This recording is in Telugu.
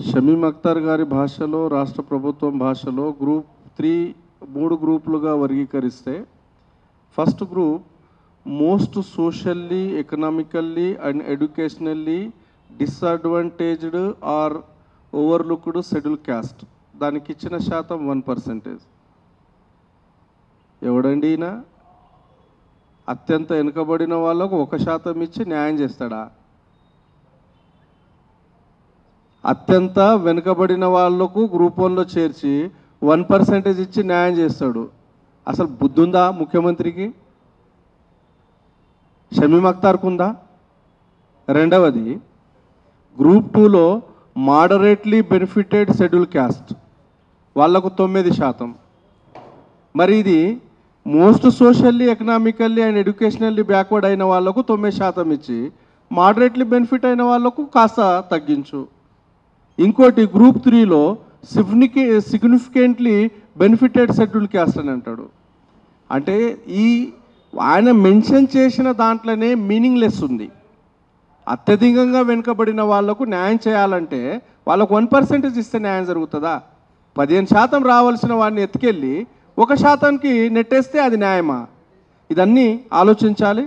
షమీమ్ అఖ్తర్ గారి భాషలో రాష్ట్ర ప్రభుత్వం భాషలో గ్రూప్ 3 3 గ్రూపులుగా వర్గీకరిస్తే first group most socially economically and educationally disadvantaged or overlooked schedule caste. దానికి ఇచ్చిన శాతం 1%. ఎవడండి ఈయన? అత్యంత వెనుకబడిన వాళ్ళకు 1% ఇచ్చి న్యాయం చేస్తాడా? అత్యంత వెనుకబడిన వాళ్లకు గ్రూప్ 1లో చేర్చి 1% ఇచ్చి న్యాయం చేస్తాడు. అసలు బుద్ధి ఉందా ముఖ్యమంత్రికి? షమీమ్ అఖ్తర్కు ఉందా? రెండవది, గ్రూప్ 2లో మోడరేట్లీ బెనిఫిటెడ్ షెడ్యూల్ క్యాస్ట్ వాళ్లకు 9%. మరి ఇది most socially economically and educationally backward అయిన వాళ్లకు 9% ఇచ్చి మోడరేట్లీ బెనిఫిట్ అయిన వాళ్లకు కాస్త తగ్గించు. ఇంకోటి గ్రూప్ 3లో సిగ్నిఫికెంట్లీ బెనిఫిటెడ్ షెడ్యూల్ క్యాస్ట్ అని అంటాడు. అంటే ఆయన మెన్షన్ చేసిన దాంట్లోనే మీనింగ్లెస్ ఉంది. అత్యధికంగా వెనుకబడిన వాళ్లకు న్యాయం చేయాలంటే వాళ్ళకు 1% ఇస్తే న్యాయం జరుగుతుందా? 15% రావాల్సిన వాడిని ఎత్తుకెళ్ళి 1%కి నెట్టేస్తే అది న్యాయమా? ఇదన్నీ ఆలోచించాలి.